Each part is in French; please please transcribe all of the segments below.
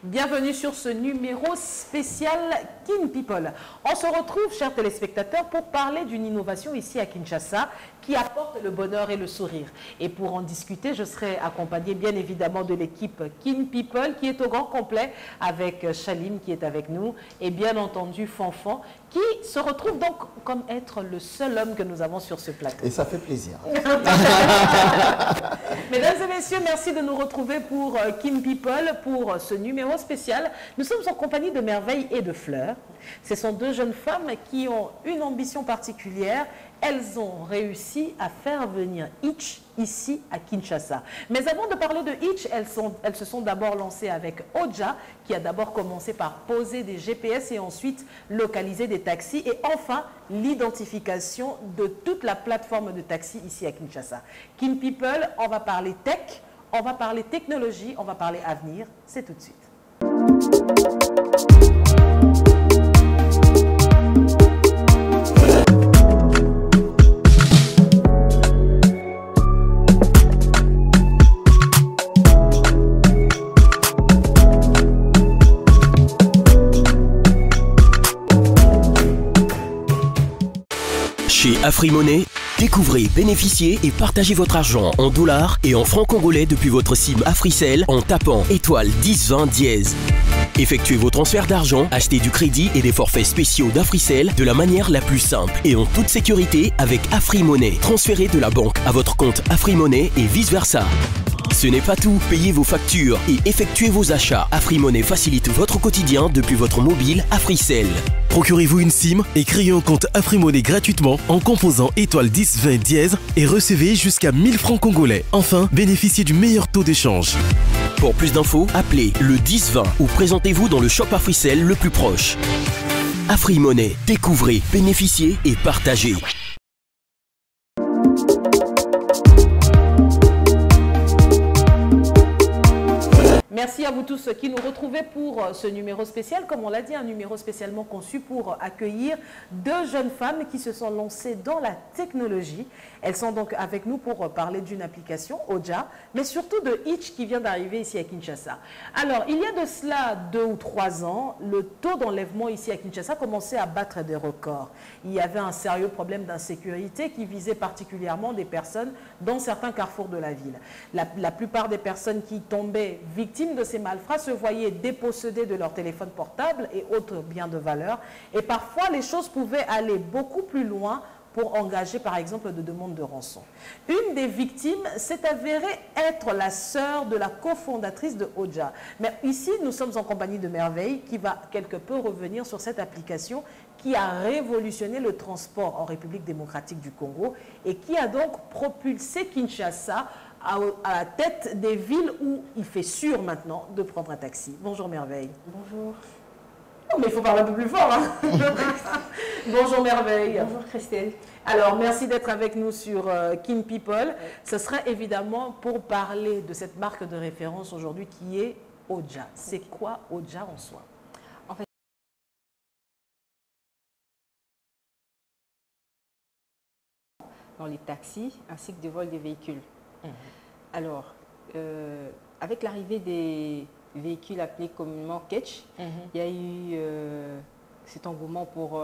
Bienvenue sur ce numéro spécial Kin People. On se retrouve, chers téléspectateurs, pour parler d'une innovation ici à Kinshasa qui apporte le bonheur et le sourire. Et pour en discuter, je serai accompagnée bien évidemment de l'équipe Kin People qui est au grand complet avec Chalim qui est avec nous et bien entendu Fanfan qui se retrouve donc comme être le seul homme que nous avons sur ce plateau. Et ça fait plaisir. Mesdames et messieurs, merci de nous retrouver pour Kin People, pour ce numéro spécial. Nous sommes en compagnie de Merveille et de Fleur. Ce sont deux jeunes femmes qui ont une ambition particulière. Elles ont réussi à faire venir Itch ici à Kinshasa. Mais avant de parler de Itch, elles se sont d'abord lancées avec Oja, qui a d'abord commencé par poser des GPS et ensuite localiser des taxis. Et enfin, l'identification de toute la plateforme de taxis ici à Kinshasa. Kin People, on va parler tech, on va parler technologie, on va parler avenir. C'est tout de suite. Chez AfriMoney, découvrez, bénéficiez et partagez votre argent en dollars et en francs congolais depuis votre SIM Africell en tapant étoile 1020 dièse. Effectuez vos transferts d'argent, achetez du crédit et des forfaits spéciaux d'Africell de la manière la plus simple et en toute sécurité avec AfriMoney. Transférez de la banque à votre compte AfriMoney et vice-versa. Ce n'est pas tout, payez vos factures et effectuez vos achats. AfriMoney facilite votre quotidien depuis votre mobile Africell. Procurez-vous une SIM et créez un compte AfriMoney gratuitement en composant étoile 1020 dièse et recevez jusqu'à 1000 francs congolais. Enfin, bénéficiez du meilleur taux d'échange. Pour plus d'infos, appelez le 1020 ou présentez-vous dans le shop Africell le plus proche. AfriMoney, découvrez, bénéficiez et partagez. Merci à vous tous qui nous retrouvez pour ce numéro spécial. Comme on l'a dit, un numéro spécialement conçu pour accueillir deux jeunes femmes qui se sont lancées dans la technologie. Elles sont donc avec nous pour parler d'une application, Oja, mais surtout de Itch qui vient d'arriver ici à Kinshasa. Alors, il y a de cela 2 ou 3 ans, le taux d'enlèvement ici à Kinshasa commençait à battre des records. Il y avait un sérieux problème d'insécurité qui visait particulièrement des personnes dans certains carrefours de la ville. La plupart des personnes qui tombaient victimes de ces malfrats se voyaient dépossédés de leur téléphone portable et autres biens de valeur. Et parfois, les choses pouvaient aller beaucoup plus loin pour engager, par exemple, de demandes de rançon. Une des victimes s'est avérée être la sœur de la cofondatrice de Oja. Mais ici, nous sommes en compagnie de Merveille qui va quelque peu revenir sur cette application qui a révolutionné le transport en République démocratique du Congo et qui a donc propulsé Kinshasa à la tête des villes où il fait sûr maintenant de prendre un taxi. Bonjour Merveille. Bonjour. Oh, mais il faut parler un peu plus fort. Hein. Bonjour Merveille. Bonjour Christelle. Alors, merci d'être avec nous sur Kin People. Ce sera évidemment pour parler de cette marque de référence aujourd'hui qui est Oja. C'est quoi Oja en soi? En fait, dans les taxis ainsi que des vols des véhicules. Alors, avec l'arrivée des véhicules appelés communément Ketch, il y a eu cet engouement pour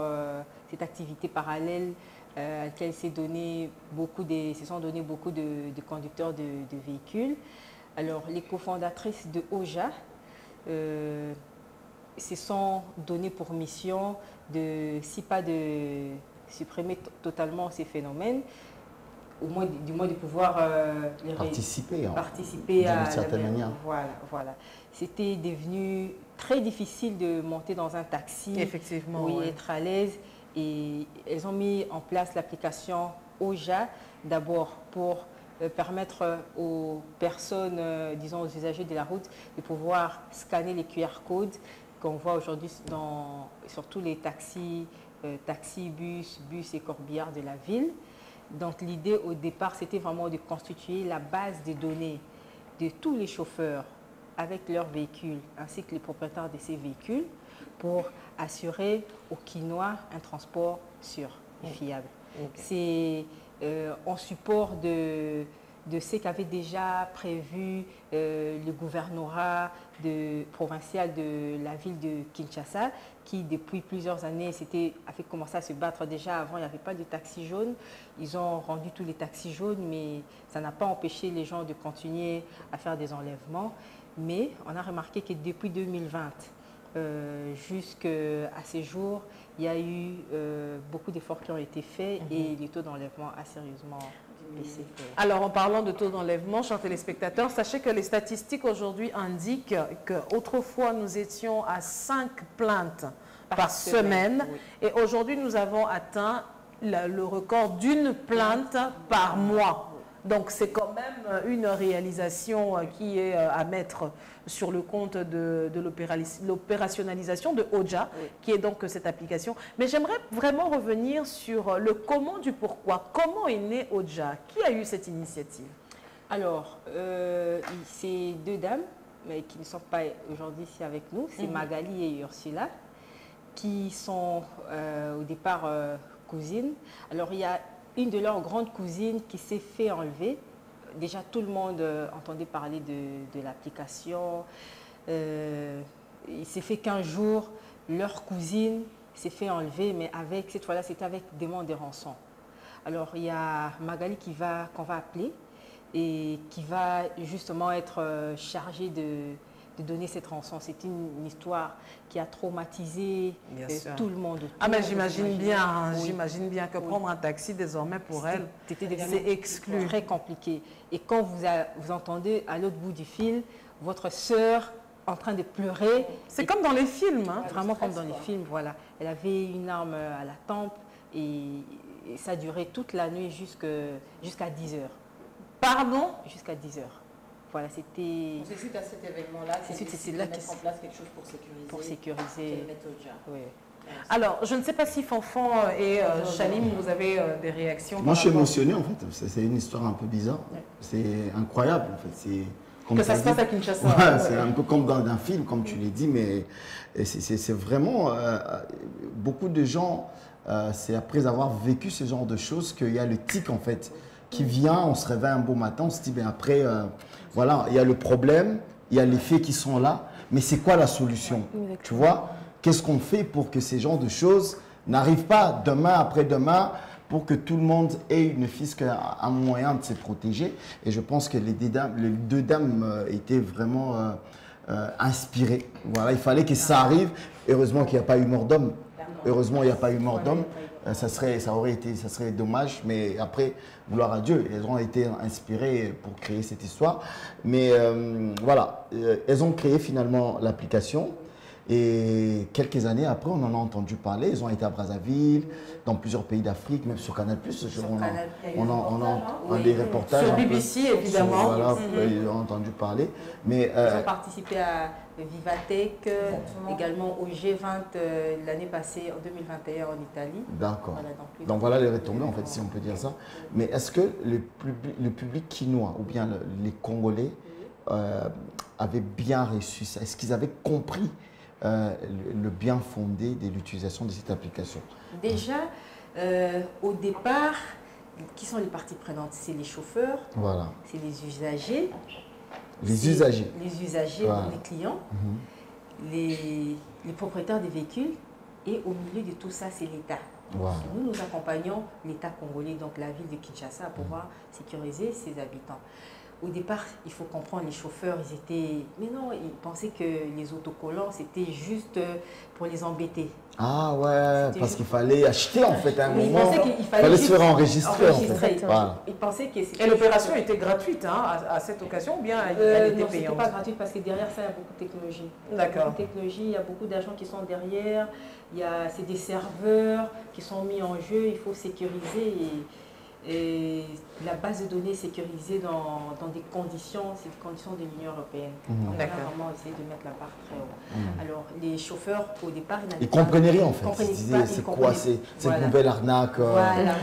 cette activité parallèle à laquelle se sont donnés beaucoup de conducteurs de véhicules. Alors, les cofondatrices de Oja se sont données pour mission de, si pas de supprimer totalement ces phénomènes, du moins de pouvoir participer à d'une certaine manière. Voilà. C'était devenu très difficile de monter dans un taxi, effectivement, oui, être à l'aise. Et elles ont mis en place l'application Oja, d'abord pour permettre aux personnes, disons aux usagers de la route, de pouvoir scanner les QR codes qu'on voit aujourd'hui sur tous les taxis, bus et corbillards de la ville. Donc l'idée au départ, c'était vraiment de constituer la base de données de tous les chauffeurs avec leurs véhicules, ainsi que les propriétaires de ces véhicules, pour assurer aux Kinois un transport sûr et fiable. Okay. C'est en support de de ce qu'avait déjà prévu le gouvernorat provincial de la ville de Kinshasa, qui depuis plusieurs années avait commencé à se battre déjà. Avant, il n'y avait pas de taxis jaunes. Ils ont rendu tous les taxis jaunes, mais ça n'a pas empêché les gens de continuer à faire des enlèvements. Mais on a remarqué que depuis 2020, jusqu'à ces jours, il y a eu beaucoup d'efforts qui ont été faits et le taux d'enlèvement a sérieusement baissé. Alors, en parlant de taux d'enlèvement, chers téléspectateurs, sachez que les statistiques aujourd'hui indiquent qu'autrefois, nous étions à 5 plaintes par semaine. Oui. Et aujourd'hui, nous avons atteint le record d'une plainte par mois. Donc, c'est quand même une réalisation qui est à mettre sur le compte de l'opérationnalisation de OJA, oui, qui est donc cette application. Mais j'aimerais vraiment revenir sur le comment du pourquoi. Comment est né OJA? Qui a eu cette initiative? Alors, c'est deux dames, mais qui ne sont pas aujourd'hui ici avec nous. C'est Magali et Ursula, qui sont au départ cousines. Alors, il y a une de leurs grandes cousines qui s'est fait enlever. Déjà, tout le monde entendait parler de l'application. Il s'est fait qu'un jour, leur cousine s'est fait enlever, mais cette fois-là, c'était avec demande de rançon. Alors, il y a Magali qu'on va appeler et qui va justement être chargée de donner cette rançon. C'est une histoire qui a traumatisé tout le monde. Ah, mais j'imagine bien, oui, j'imagine bien que prendre un taxi désormais pour elle, c'est exclu. Très compliqué. Et quand vous entendez à l'autre bout du fil votre sœur en train de pleurer. C'est comme dans les films. Hein. Vraiment comme dans les films, voilà. Elle avait une arme à la tempe et ça a duré toute la nuit jusqu'à 10 heures. Pardon? Jusqu'à 10 heures. Voilà, c'était... C'est suite à cet événement-là qu'ils décident de mettre en place quelque chose pour sécuriser. Pour sécuriser. Oui. Alors, je ne sais pas si Fanfan et Chalim, vous avez des réactions. Moi, je suis émotionné, en fait. C'est une histoire un peu bizarre. Ouais. C'est incroyable, en fait. Que ça se passe à Kinshasa. Ouais, c'est un peu comme dans un film, comme tu l'as dit, mais c'est vraiment... beaucoup de gens, c'est après avoir vécu ce genre de choses qu'il y a le tic, en fait, qui vient, on se réveille un beau matin, on se dit, ben après, voilà, il y a le problème, il y a les faits qui sont là, mais c'est quoi la solution? Tu vois? Qu'est-ce qu'on fait pour que ces genres de choses n'arrivent pas demain après-demain, pour que tout le monde ait ne fût-ce qu'un moyen de se protéger? Et je pense que les deux dames étaient vraiment inspirées. Voilà, il fallait que ça arrive. Heureusement qu'il n'y a pas eu mort d'homme. Heureusement, il n'y a pas eu mort d'homme. Ça serait dommage, mais après, gloire à Dieu, elles ont été inspirées pour créer cette histoire. Mais voilà, elles ont créé finalement l'application. Et quelques années après, on en a entendu parler. Ils ont été à Brazzaville, dans plusieurs pays d'Afrique, même sur Canal+. On a des reportages. Sur BBC, évidemment. Voilà, ils ont entendu parler. Mais, ils ont participé à Vivatech, également au G20 l'année passée, en 2021, en Italie. D'accord. Voilà, donc voilà les retombées, en fait, si on peut dire ça. Mais est-ce que le public quinois, ou bien les Congolais, avaient bien reçu ça? Est-ce qu'ils avaient compris le bien fondé de l'utilisation de cette application? Déjà, au départ, qui sont les parties prenantes? C'est les chauffeurs, voilà. C'est les usagers. Les usagers. Les usagers, voilà. Les clients, les propriétaires des véhicules. Et au milieu de tout ça, c'est l'État. Voilà. Nous accompagnons l'État congolais, donc la ville de Kinshasa, à pouvoir sécuriser ses habitants. Au départ, il faut comprendre, les chauffeurs, ils étaient... Mais non, ils pensaient que les autocollants, c'était juste pour les embêter. Ah ouais, parce qu'il fallait acheter en fait à un moment. Il fallait se faire enregistrer. En fait. Voilà. Ils pensaient que et l'opération était gratuite hein, à cette occasion ou bien elle était payante? Non, c'était pas gratuite parce que derrière ça, il y a beaucoup de technologie. D'accord. Beaucoup de technologie, il y a beaucoup d'agents qui sont derrière. C'est des serveurs qui sont mis en jeu, il faut sécuriser et la base de données sécurisée dans des conditions, c'est des conditions de l'Union européenne. On a vraiment essayé de mettre la barre très haut. Alors, les chauffeurs, au départ, ils ne comprenaient rien en fait. Ils disaient, c'est quoi cette nouvelle arnaque? Voilà.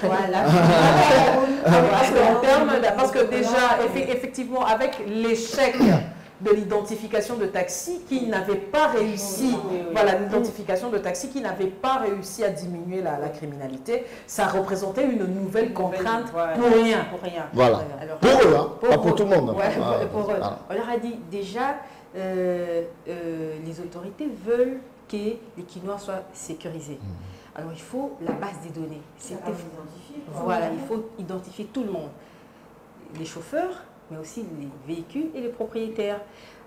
Parce que déjà, effectivement, avec l'échec de l'identification de taxis qui n'avaient pas réussi, voilà, l'identification de taxis qui n'avaient pas réussi à diminuer la criminalité. Ça représentait une nouvelle contrainte pour rien. Voilà. Alors, pour eux, hein, pas pour tout le monde. Ouais, Voilà. pour eux. Voilà. On leur a dit déjà, les autorités veulent que les quinois soient sécurisés. Alors il faut la base des données. Voilà, il faut identifier tout le monde. Les chauffeurs, mais aussi les véhicules et les propriétaires.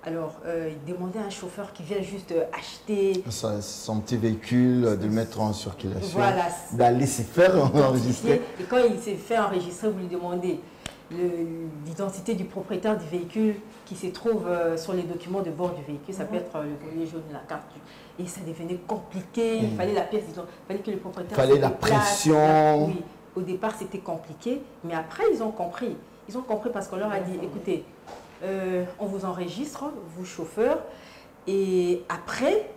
Alors, il demandait à un chauffeur qui vient juste acheter Son petit véhicule, de le mettre en circulation, voilà, d'aller se faire enregistrer. Et quand il s'est fait enregistrer, vous lui demandez l'identité du propriétaire du véhicule qui se trouve sur les documents de bord du véhicule. Ça peut être le collier jaune, la carte. Et ça devenait compliqué. Il fallait la pièce, il fallait que le propriétaire Il fallait la déplace. pression. Oui, au départ, c'était compliqué. Mais après, ils ont compris. Ils ont compris parce qu'on leur a dit, écoutez, on vous enregistre, vous chauffeurs. Et après,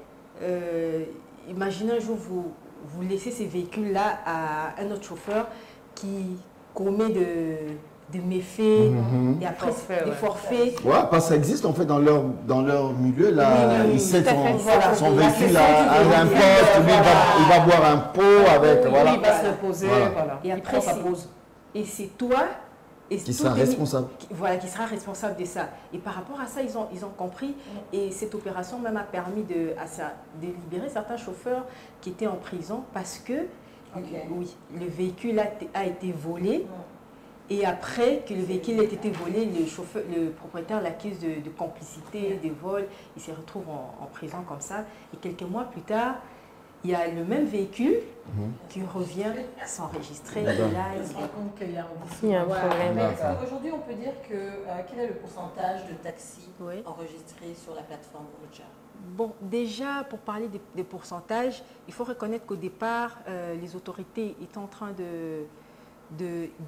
imaginez un jour, vous laissez ces véhicules-là à un autre chauffeur qui commet de méfaits, et après des forfaits. Ouais, parce que ça existe en fait dans leur milieu. Là, Oui, il sait tout à fait. son Voilà. véhicule a un poste, lui, il va boire un pot avec. Oui, Voilà. il va se reposer, voilà. Et Il après, prend sa pause. Et c'est toi et Qui sera responsable. Voilà, qui sera responsable de ça. Et par rapport à ça, ils ont compris. Et cette opération même a permis de libérer certains chauffeurs qui étaient en prison parce que oui, le véhicule a été volé. Et après que le véhicule ait été volé, le propriétaire l'accuse de complicité, de vol. Il se retrouve en prison comme ça. Et quelques mois plus tard, il y a le même véhicule qui revient s'enregistrer. Et là, il y a un problème. Aujourd'hui, on peut dire que quel est le pourcentage de taxis Oui. enregistrés sur la plateforme Oja? Bon, déjà, pour parler des pourcentages, il faut reconnaître qu'au départ, les autorités étaient en train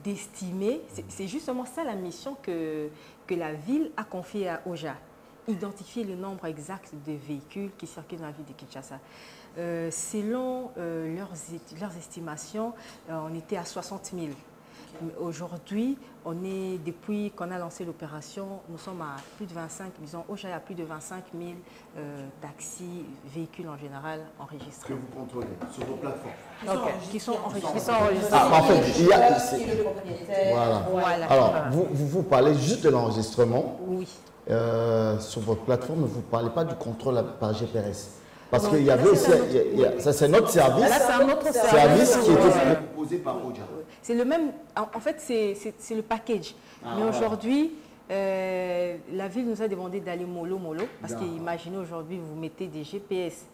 d'estimer, c'est justement ça la mission que la ville a confiée à Oja, identifier le nombre exact de véhicules qui circulent dans la ville de Kinshasa. Selon leurs estimations, on était à 60 000. Aujourd'hui, depuis qu'on a lancé l'opération, nous sommes à plus de 25, disons, Oja a plus de 25 000 taxis, véhicules en général enregistrés. Que vous contrôlez sur vos plateformes. Qui sont enregistrés. En fait, il y a. Voilà. Voilà. Alors, vous parlez juste de l'enregistrement. Oui. Sur votre plateforme, vous ne parlez pas du contrôle par GPS. Parce qu'il y avait aussi, ça c'est notre service. Là, c'est un autre Service qui était proposé par Oja. C'est le même, en fait, c'est le package. Mais aujourd'hui, la ville nous a demandé d'aller mollo, parce qu'imaginez aujourd'hui, vous mettez des GPS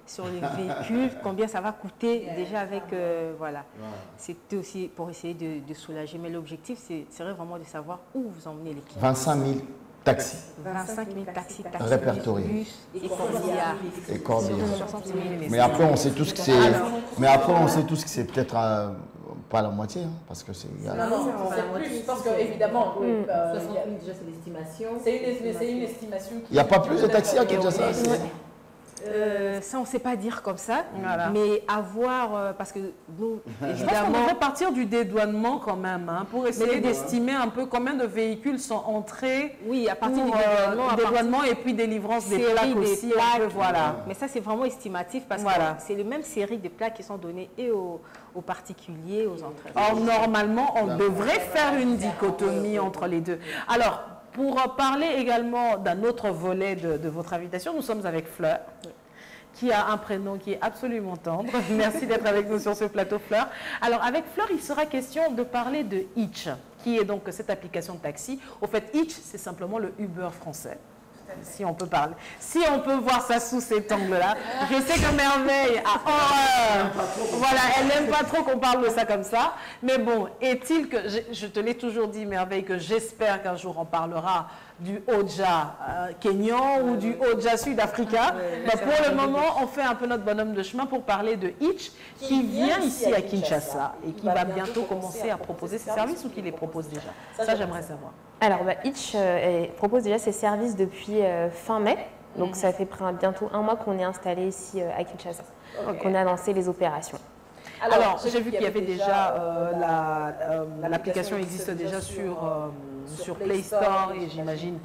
sur les véhicules, combien ça va coûter déjà avec, voilà. C'était aussi pour essayer de soulager. Mais l'objectif, serait vraiment de savoir où vous emmenez les clients. 25 000 taxis. 25 000 taxis, répertoriés. bus et corbillards. Et corbillards. 60 000. Mais après, on sait tous que c'est. Mais après, on sait tous que c'est peut-être pas la moitié, hein, parce que c'est. Non, c'est plus, parce qu'évidemment, 60 000 déjà c'est l'estimation. c'est une estimation. Il n'y a pas plus de taxis à Kinshasa. Ça, on ne sait pas dire comme ça, mais avoir, parce que nous, Je pense qu'on évidemment, devrait partir du dédouanement quand même, hein, pour essayer d'estimer un peu combien de véhicules sont entrés oui, à partir pour, du dédouanement et puis délivrance des série plaques des aussi. plaques, un peu, voilà. Mais ça, c'est vraiment estimatif parce Voilà. que c'est les mêmes séries de plaques qui sont données et aux particuliers, aux entreprises. Or, normalement, on devrait faire une dichotomie entre les deux. Alors, pour parler également d'un autre volet de votre invitation, nous sommes avec Fleur, qui a un prénom qui est absolument tendre. Merci d'être avec nous sur ce plateau, Fleur. Alors, avec Fleur, il sera question de parler de Hitch, qui est donc cette application de taxi. Au fait, Hitch, c'est simplement le Uber français. Si on peut parler. Si on peut voir ça sous cet angle-là. Je sais que Merveille a horreur. Voilà, elle n'aime pas trop qu'on parle de ça comme ça. Mais bon, est-il que, je te l'ai toujours dit, Merveille, que j'espère qu'un jour on parlera du Oja kényan ou du Oja sud-africain. Pour le moment, on fait un peu notre bonhomme de chemin pour parler de Hitch, qui vient ici à Kinshasa et qui va bientôt commencer à proposer ses services ou qui les propose déjà. Ça, j'aimerais savoir. Alors, Hitch propose déjà ses services depuis fin mai. Donc, ça fait bientôt un mois qu'on est installé ici à Kinshasa, qu'on a lancé les opérations. Alors, j'ai vu qu'il y avait déjà, l'application existe déjà sur sur Play Store et j'imagine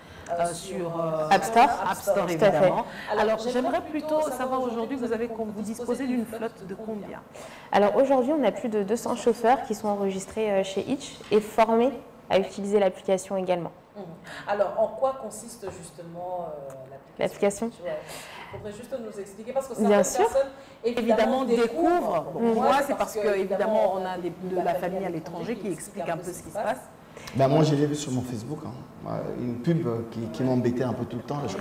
sur App Store. App Store, évidemment. Alors, j'aimerais plutôt savoir aujourd'hui, vous disposez d'une flotte de combien? Alors aujourd'hui, on a plus de 200 chauffeurs qui sont enregistrés chez Hitch et formés à utiliser l'application également. Alors, en quoi consiste justement l'application? Il faudrait juste nous expliquer parce que Bien certaines sûr. personnes évidemment découvrent. Moi, c'est parce que évidemment, on a de la famille à l'étranger qui explique un peu ce qui se passe. Ben moi, je l'ai vu sur mon Facebook. Une pub qui m'embêtait un peu tout le temps. Là, je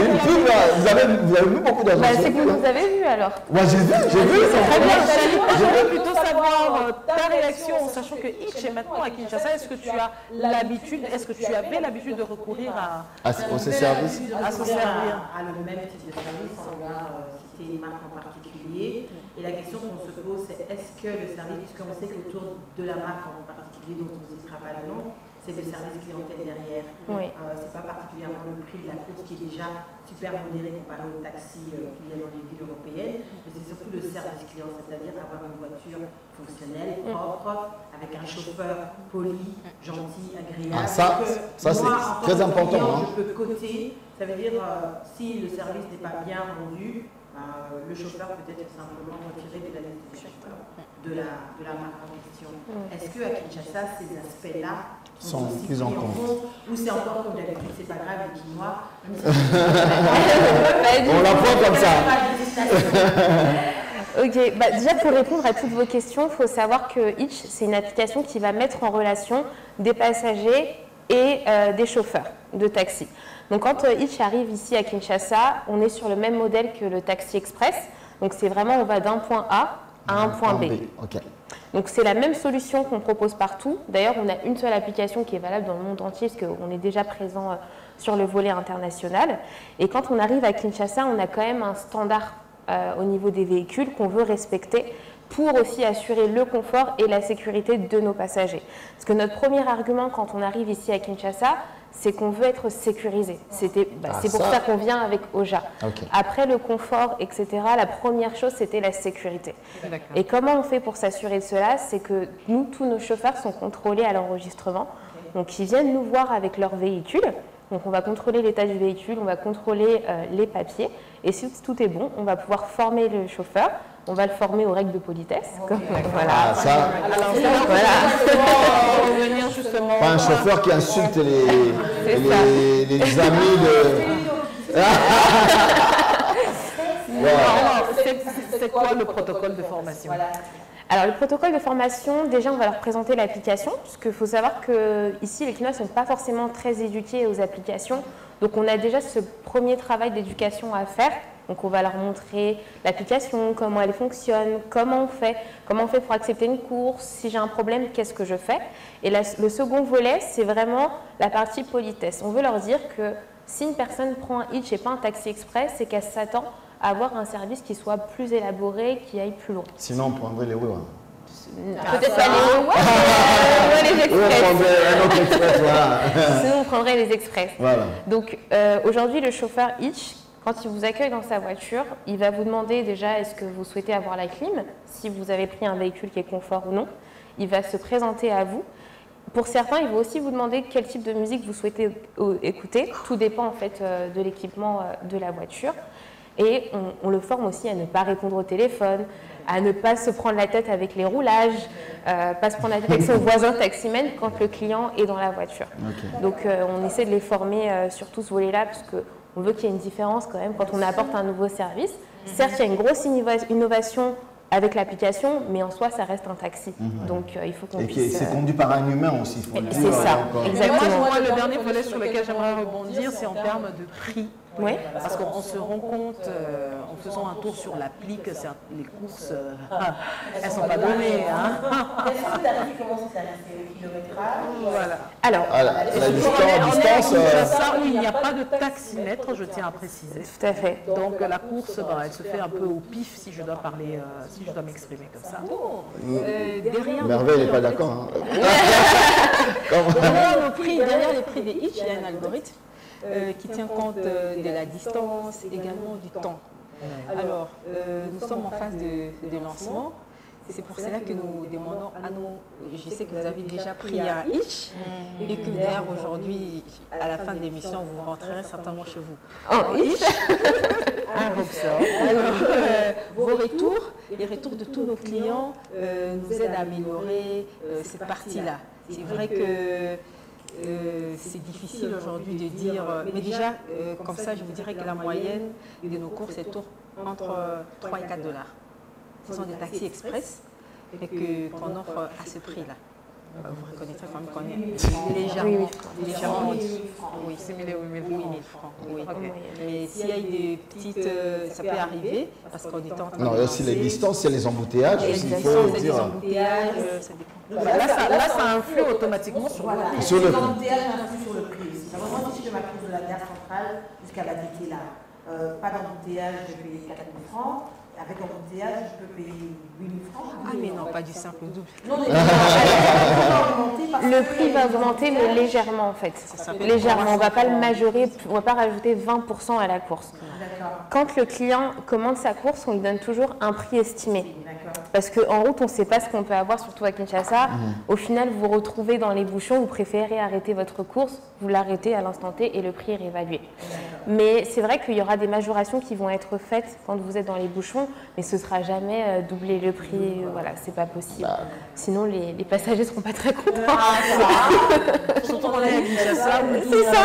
une pub, vous avez vu beaucoup d'argent. C'est que vous nous avez vu alors. Ouais, j'ai vu. C'est très bien. J'aimerais plutôt savoir ta réaction, en sachant que Hitch est maintenant à Kinshasa. Est-ce que tu as l'habitude, est-ce que tu avais l'habitude de recourir à ces services? À se servir. À le même type de service, on va citer une marque en particulier. Et la question qu'on se pose, c'est est-ce que le service, puisqu'on sait qu'autour de la marque en particulier dont on citera pas le nom, c'est le service clientèle derrière. Oui. C'est pas particulièrement le prix de la course qui est déjà super modéré comparé aux taxis qui viennent dans les villes européennes, mais c'est surtout le service client, c'est-à-dire avoir une voiture fonctionnelle, propre, avec un chauffeur poli, gentil, agréable. Ça c'est très important. Client, je peux coter, ça veut dire si le service n'est pas bien rendu, le chauffeur peut être simplement retiré de la liste des chauffeurs de la marque en question. Est-ce qu'à Kinshasa, ces aspects-là sont plus en compte? Ou c'est encore comme d'habitude, c'est pas grave, les quinoa. On la prend comme ça. Ok, déjà pour répondre à toutes vos questions, il faut savoir que Hitch, c'est une application qui va mettre en relation des passagers et des chauffeurs de taxi. Donc quand Hitch arrive ici à Kinshasa, on est sur le même modèle que le taxi express. Donc c'est vraiment, on va d'un point A à un point B. Okay. Donc c'est la même solution qu'on propose partout. D'ailleurs, on a une seule application qui est valable dans le monde entier parce qu'on est déjà présent sur le volet international. Et quand on arrive à Kinshasa, on a quand même un standard au niveau des véhicules qu'on veut respecter pour aussi assurer le confort et la sécurité de nos passagers. Parce que notre premier argument quand on arrive ici à Kinshasa, c'est qu'on veut être sécurisé. C'est pour ça qu'on vient avec Oja. Okay. Après le confort, etc., la première chose, c'était la sécurité. Et comment on fait pour s'assurer de cela? C'est que nous, tous nos chauffeurs sont contrôlés à l'enregistrement. Donc, ils viennent nous voir avec leur véhicule. Donc, on va contrôler l'état du véhicule, on va contrôler les papiers. Et si tout est bon, on va pouvoir former le chauffeur. On va le former aux règles de politesse. Voilà. Revenir justement. Pas un chauffeur qui insulte les amis de. C'est quoi le protocole de formation? Alors, le protocole de formation, déjà, on va leur présenter l'application, puisqu'il faut savoir qu'ici, les clients ne sont pas forcément très éduqués aux applications. Donc, on a déjà ce premier travail d'éducation à faire. Donc, on va leur montrer l'application, comment elle fonctionne, comment on fait pour accepter une course, si j'ai un problème, qu'est-ce que je fais. Et le second volet, c'est vraiment la partie politesse. On veut leur dire que si une personne prend un Hitch et pas un taxi express, c'est qu'elle s'attend à avoir un service qui soit plus élaboré, qui aille plus loin. Sinon, on prendrait les roues. Peut-être pas les roues, les express. Sinon, on prendrait les express. Voilà. Donc, aujourd'hui, le chauffeur Hitch, quand il vous accueille dans sa voiture, il va vous demander déjà est-ce que vous souhaitez avoir la clim, si vous avez pris un véhicule qui est confort ou non. Il va se présenter à vous. Pour certains, il va aussi vous demander quel type de musique vous souhaitez écouter. Tout dépend en fait de l'équipement de la voiture. Et on le forme aussi à ne pas répondre au téléphone, à ne pas se prendre la tête avec les roulages, pas se prendre la tête avec son voisin taximène quand le client est dans la voiture. Okay. Donc on essaie de les former sur tout ce volet-là parce qu'on veut qu'il y ait une différence quand même quand on apporte un nouveau service. Certes, il y a une grosse innovation avec l'application, mais en soi, ça reste un taxi. Donc, il faut qu'on puisse... Et c'est conduit par un humain aussi, il faut le dire. C'est ça, exactement. Moi, le dernier volet sur lequel j'aimerais rebondir, c'est en termes de prix. Oui. Parce qu'on se rend compte, en faisant un tour sur l'appli, que les courses, elles ne sont pas données. Est-ce que le tarif commence à le kilométrage? Voilà. Alors, la distance... ça où il n'y a pas de taximètre, je tiens à préciser. Tout à fait. Donc la course, elle se fait un peu au pif, si je dois parler, si je dois m'exprimer comme ça. Derrière Merveille, elle n'est pas d'accord. Derrière les prix des Hitch, il y a un algorithme qui tient compte de la distance, également du temps. Alors, nous sommes en phase de lancement. C'est pour cela que nous demandons à nous, je sais que vous avez déjà pris un Hitch et que d'ailleurs aujourd'hui, à la fin de l'émission, vous rentrerez certainement chez vous. En Hitch. Alors, vos retours, les retours de tous nos clients nous aident à améliorer cette partie-là. C'est vrai que c'est difficile aujourd'hui de dire, mais déjà, comme ça, je vous dirais que la moyenne de nos courses est entre 3 et 4 dollars. Ce sont des taxis express et qu'on offre à ce prix-là. Vous reconnaîtrez quand même qu'on est légèrement oui, similé aux 8 000 francs. Oui. Okay. Mais s'il y a des petites, ça peut arriver parce qu'on est en train de. Non, il y a aussi les distances, il y a les embouteillages. Il y a des embouteillages, ça dépend. Là, ça influe automatiquement sur le prix. Sur le prix. Sur le prix. C'est vraiment si je m'appuie de la gare centrale jusqu'à la DT là. Pas d'embouteillage, je vais payer 4 000 francs. Avec embouteillage, je peux payer 8 000 francs. Ah, mais non, pas du simple double. Non, le prix va augmenter, mais légèrement en fait. Légèrement, on ne va pas le majorer, on ne va pas rajouter 20% à la course. Quand le client commande sa course, on lui donne toujours un prix estimé. Parce qu'en route, on ne sait pas ce qu'on peut avoir, surtout à Kinshasa. Au final, vous vous retrouvez dans les bouchons, vous préférez arrêter votre course, vous l'arrêtez à l'instant T et le prix est réévalué. Mais c'est vrai qu'il y aura des majorations qui vont être faites quand vous êtes dans les bouchons, mais ce ne sera jamais doubler le prix. Voilà, c'est pas possible. Sinon, les passagers ne seront pas très contents. Surtout quand on est à Kinshasa. C'est ça.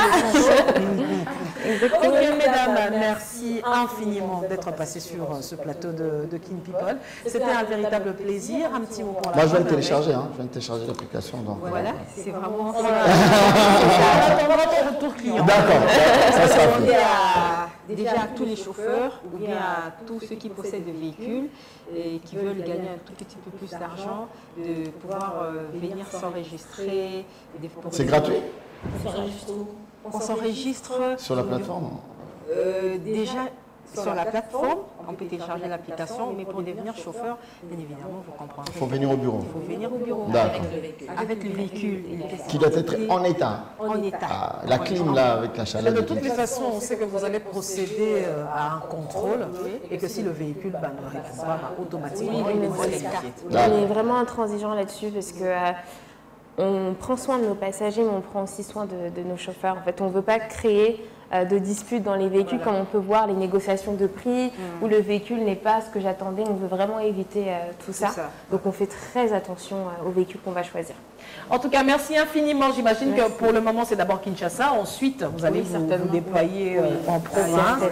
Exactement. Ok, mesdames, merci infiniment d'être passées sur ce plateau de Kin People. C'était un véritable plaisir. Un petit mot pour la Moi, je viens de télécharger, je viens de télécharger l'application. Voilà, c'est vraiment ça. On attend votre retour client. D'accord, ça sera fait. Déjà à tous les chauffeurs ou bien à tous ceux qui possèdent des véhicules et qui veulent gagner un tout petit peu plus d'argent, de pouvoir venir s'enregistrer. C'est gratuit? On s'enregistre sur la plateforme? Déjà sur la plateforme, on peut télécharger l'application, mais pour devenir chauffeur, bien évidemment, vous comprenez. Il faut venir au bureau. Il faut venir au bureau avec le véhicule. Qui doit être en état. En état. Ah, la clim là, avec la chaleur. De toutes les façons, on sait que vous allez procéder à un contrôle et que si le véhicule ne répond pas, automatiquement, il est disqualifié. On est vraiment intransigeant là-dessus parce que on prend soin de nos passagers, mais on prend aussi soin de nos chauffeurs. En fait, on ne veut pas créer de disputes dans les véhicules, comme on peut voir les négociations de prix, où le véhicule n'est pas ce que j'attendais. On veut vraiment éviter tout ça. Donc on fait très attention aux véhicules qu'on va choisir. En tout cas, merci infiniment. J'imagine que pour le moment, c'est d'abord Kinshasa. Ensuite, vous allez vous déployer en province.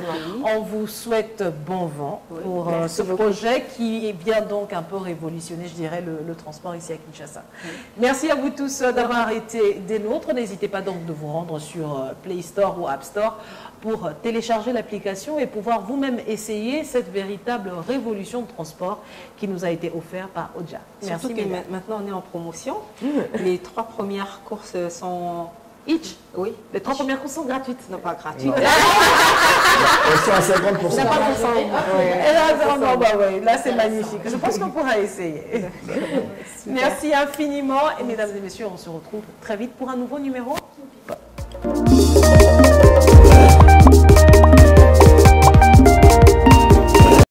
On vous souhaite bon vent pour ce projet qui vient donc un peu révolutionner, je dirais, le transport ici à Kinshasa. Merci à vous tous d'avoir été des nôtres. N'hésitez pas donc de vous rendre sur Play Store ou App Store pour télécharger l'application et pouvoir vous-même essayer cette véritable révolution de transport qui nous a été offerte par Oja. Merci. Surtout que maintenant on est en promotion. Les 3 premières courses sont Hitch. Oui. Les 3 premières courses sont gratuites. Non, pas gratuites. Elles sont à 50%. Là, c'est magnifique. Je pense qu'on pourra essayer. Merci infiniment. Et mesdames et messieurs, on se retrouve très vite pour un nouveau numéro.